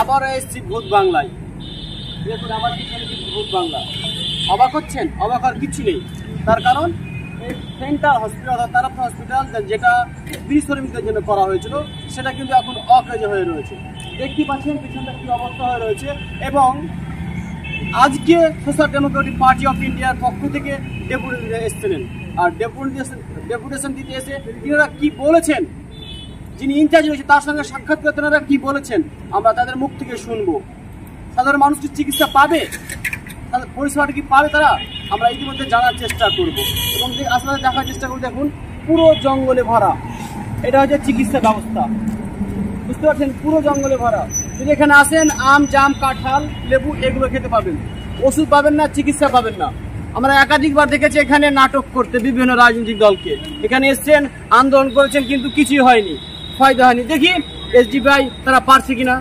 আবারও এসেছি ভূত বাংলায়। দেখুন আমার পিছনে কিন্তু ভূত বাংলা। অবাক হচ্ছেন? অবাক হওয়ার কিছু নেই। তার কারণ এই সেন্ট্রাল হসপিটাল অর্থাৎ তারাপুর হসপিটাল যেটা বীর শ্রমিকদের জন্য করা হয়েছিল সেটা কিন্তু এখন অকাজ হয়ে রয়েছে। দেখতে পাচ্ছেন পিছনটা কি অবস্থা হয়ে রয়েছে। এবং আজকে সোশ্যাল ডেমোক্রেটিক পার্টি অফ ইন্ডিয়ার পক্ষ থেকে ডেপুটেশন এসেছিলেন। আর ডেপুটেশন দিতে এসে তিনারা কি বলেছেন, যিনি ইনচার্জ রয়েছে তার সঙ্গে সাক্ষাৎ করে তেনারা কি বলেছেন আমরা তাদের মুখ থেকে শুনবো। সাধারণ মানুষ কি চিকিৎসা পাবে, তাদের পরিষেবাটা কি পাবে তারা, আমরা ইতিমধ্যে জানার চেষ্টা করব এবং আসলে দেখার চেষ্টা করব। দেখুন পুরো জঙ্গলে ভরা, এটা হচ্ছে চিকিৎসা ব্যবস্থা, বুঝতে পারছেন, পুরো জঙ্গলে ভরা। যদি এখানে আসেন আম জাম কাঁঠাল লেবু এগুলো খেতে পাবেন, ওষুধ পাবেন না, চিকিৎসা পাবেন না। আমরা একাধিকবার দেখেছি এখানে নাটক করতে বিভিন্ন রাজনৈতিক দলকে, এখানে এসছেন আন্দোলন করেছেন কিন্তু কিছুই হয়নি, ফায়দা হয়নি। দেখি এসডিপিআই তারা পারছে কিনা,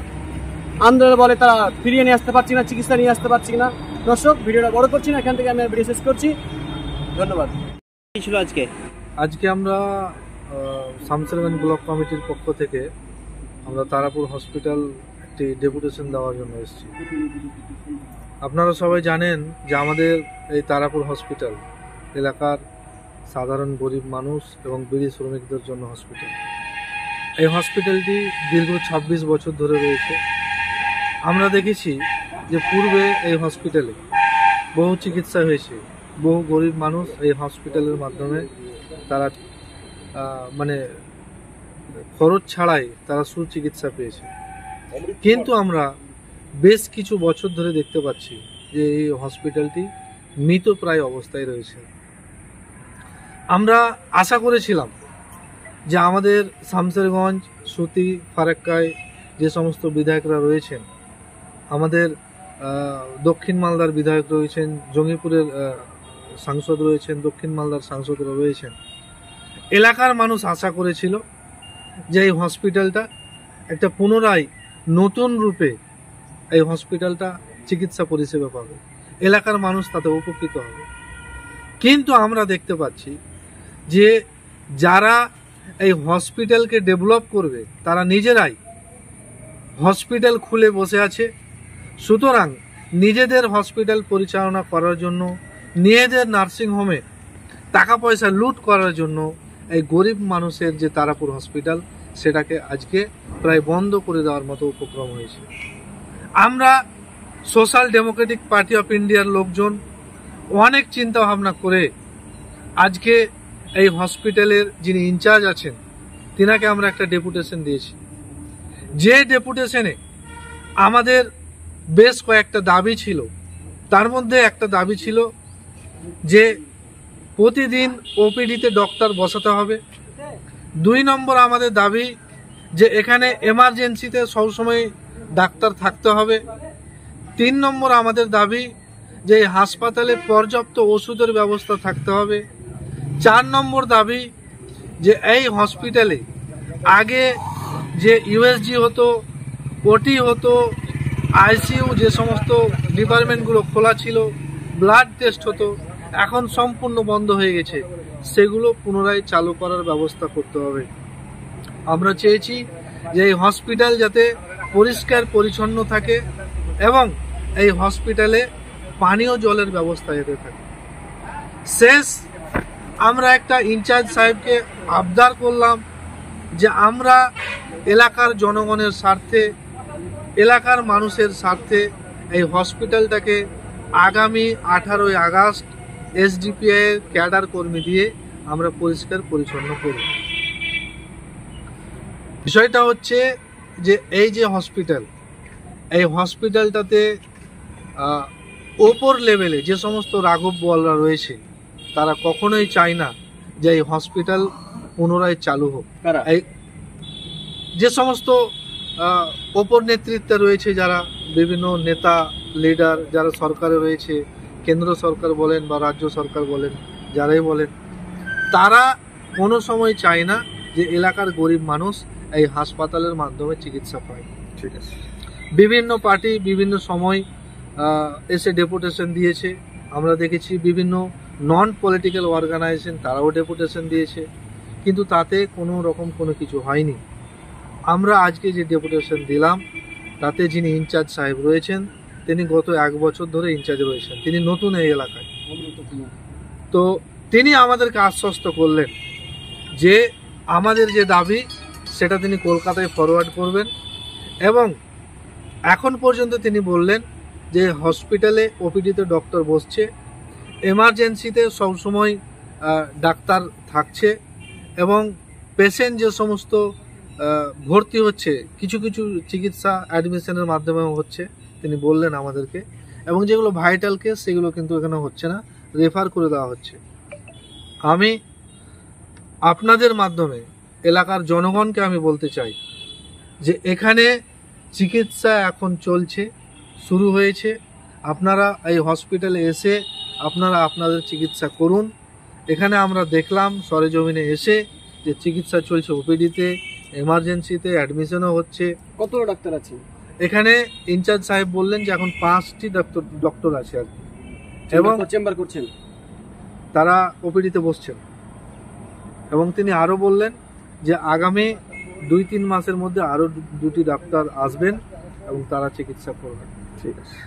আন্দোলন বলে তারা ফিরিয়ে নিয়ে আসতে পারছি না, চিকিৎসা নিয়ে আসতে পারছি না। দর্শক ভিডিওটা বড় করছি না, এখান থেকে আমি ভিডিও শেষ করছি। ধন্যবাদ। কি ছিল আজকে আমরা শামসেরগঞ্জ ব্লক কমিটির পক্ষ থেকে আমরা তারাপুর হসপিটাল একটি ডেপুটেশন দেওয়ার জন্য এসেছি। আপনারা সবাই জানেন যে আমাদের এই তারাপুর হসপিটাল এলাকার সাধারণ গরিব মানুষ এবং বিড়ি শ্রমিকদের জন্য হসপিটাল। এই হসপিটালটি দীর্ঘ 26 বছর ধরে রয়েছে। আমরা দেখেছি যে পূর্বে এই হসপিটালে বহু চিকিৎসা হয়েছে, বহু গরিব মানুষ এই হসপিটালের মাধ্যমে তারা মানে খরচ ছাড়াই তারা সুচিকিৎসা পেয়েছে। কিন্তু আমরা বেশ কিছু বছর ধরে দেখতে পাচ্ছি যে এই হসপিটালটি মৃতপ্রায় অবস্থায় রয়েছে। আমরা আশা করেছিলাম যে আমাদের শামসেরগঞ্জ, সুতি, ফারাক্কায় যে সমস্ত বিধায়করা রয়েছেন, আমাদের দক্ষিণ মালদার বিধায়ক রয়েছেন, জঙ্গিপুরের সাংসদ রয়েছেন, দক্ষিণ মালদার সাংসদরা রয়েছেন, এলাকার মানুষ আশা করেছিল যে এই হসপিটালটা একটা পুনরায় নতুন রূপে এই হসপিটালটা চিকিৎসা পরিষেবা পাবে, এলাকার মানুষ তাতে উপকৃত হবে। কিন্তু আমরা দেখতে পাচ্ছি যে যারা এই হসপিটালকে ডেভেলপ করবে তারা নিজেরাই হসপিটাল খুলে বসে আছে। সুতরাং নিজেদের হসপিটাল পরিচালনা করার জন্য, নিজেদের নার্সিংহোমে টাকা পয়সা লুট করার জন্য এই গরিব মানুষের যে তারাপুর হসপিটাল সেটাকে আজকে প্রায় বন্ধ করে দেওয়ার মতো উপক্রম হয়েছে। আমরা সোশ্যাল ডেমোক্রেটিক পার্টি অফ ইন্ডিয়ার লোকজন অনেক চিন্তা ভাবনা করে আজকে এই হসপিটালের যিনি ইনচার্জ আছেন তিনাকে আমরা একটা ডেপুটেশন দিয়েছি। যে ডেপুটেশনে আমাদের বেশ কয়েকটা দাবি ছিল, তার মধ্যে একটা দাবি ছিল যে প্রতিদিন ওপিডিতে ডক্টর বসাতে হবে। 2 নম্বর আমাদের দাবি যে এখানে এমার্জেন্সিতে সবসময় ডাক্তার থাকতে হবে। 3 নম্বর আমাদের দাবি যে হাসপাতালে পর্যাপ্ত ওষুধের ব্যবস্থা থাকতে হবে। 4 নম্বর দাবি যে এই হসপিটালে আগে যে ইউএসজি হতো, ওটি হতো, আইসিইউ যে সমস্ত ডিপার্টমেন্টগুলো খোলা ছিল, ব্লাড টেস্ট হতো, এখন সম্পূর্ণ বন্ধ হয়ে গেছে, সেগুলো পুনরায় চালু করার ব্যবস্থা করতে হবে। আমরা চেয়েছি যে এই হসপিটাল যাতে পরিষ্কার পরিচ্ছন্ন থাকে এবং এই হসপিটালে পানীয় জলের ব্যবস্থা যাতে থাকে। শেষ আমরা একটা ইনচার্জ সাহেবকে আবদার করলাম যে আমরা এলাকার জনগণের স্বার্থে, এলাকার মানুষের স্বার্থে এই হসপিটালটাকে আগামী 18ই আগস্ট এসডিপিআই এর ক্যাডার কর্মী দিয়ে আমরা পরিষ্কার পরিচ্ছন্ন করব। বিষয়টা হচ্ছে যে এই যে হসপিটাল, এই হসপিটালটাতে ওপর লেভেলে যে সমস্ত রাঘব বোয়ালরা রয়েছে তারা কখনোই চায় না যে এই হসপিটাল পুনরায় চালু হোক। এই যে সমস্ত ওপর নেতৃত্বে রয়েছে, যারা বিভিন্ন নেতা লিডার যারা সরকারে রয়েছে, কেন্দ্র সরকার বলেন বা রাজ্য সরকার বলেন, যারাই বলেন, তারা কোনো সময় চায় না যে এলাকার গরিব মানুষ এই হাসপাতালের মাধ্যমে চিকিৎসা পায়। ঠিক আছে, বিভিন্ন পার্টি বিভিন্ন সময় এসে ডেপুটেশন দিয়েছে। আমরা দেখেছি বিভিন্ন নন পলিটিক্যাল অর্গানাইজেশন তারাও ডেপুটেশন দিয়েছে, কিন্তু তাতে কোনো রকম কোনো কিছু হয়নি। আমরা আজকে যে ডেপুটেশন দিলাম তাতে যিনি ইনচার্জ সাহেব রয়েছেন তিনি গত 1 বছর ধরে ইনচার্জ রয়েছেন, তিনি নতুন এই এলাকায়। তো তিনি আমাদেরকে আশ্বস্ত করলেন যে আমাদের যে দাবি সেটা তিনি কলকাতায় ফরওয়ার্ড করবেন, এবং এখন পর্যন্ত তিনি বললেন যে হসপিটালে ওপিডিতে ডক্টর বসছে, এমার্জেন্সিতে সবসময় ডাক্তার থাকছে, এবং পেশেন্ট যে সমস্ত ভর্তি হচ্ছে কিছু কিছু চিকিৎসা অ্যাডমিশনের মাধ্যমে হচ্ছে তিনি বললেন আমাদেরকে, এবং যেগুলো ভাইটাল কেস সেগুলো কিন্তু এখানে হচ্ছে না, রেফার করে দেওয়া হচ্ছে। আমি আপনাদের মাধ্যমে এলাকার জনগণকে আমি বলতে চাই যে এখানে চিকিৎসা এখন চলছে, শুরু হয়েছে, আপনারা এই হসপিটালে এসে আপনারা আপনাদের চিকিৎসা করুন। এখানে আমরা দেখলাম সরেজমিনে এসে যে চিকিৎসা চলছে ওপিডিতে, এমার্জেন্সিতে, অ্যাডমিশনও হচ্ছে। কত ডাক্তার আছে এখানে ইনচার্জ সাহেব বললেন যে এখন 5টি ডক্টর আছে আর কি, এবং চেম্বার করছেন, তারা ওপিডিতে বসছেন। এবং তিনি আরও বললেন যে আগামী 2-3 মাসের মধ্যে আরও 2টি ডাক্তার আসবেন এবং তারা চিকিৎসা করবেন। ঠিক আছে।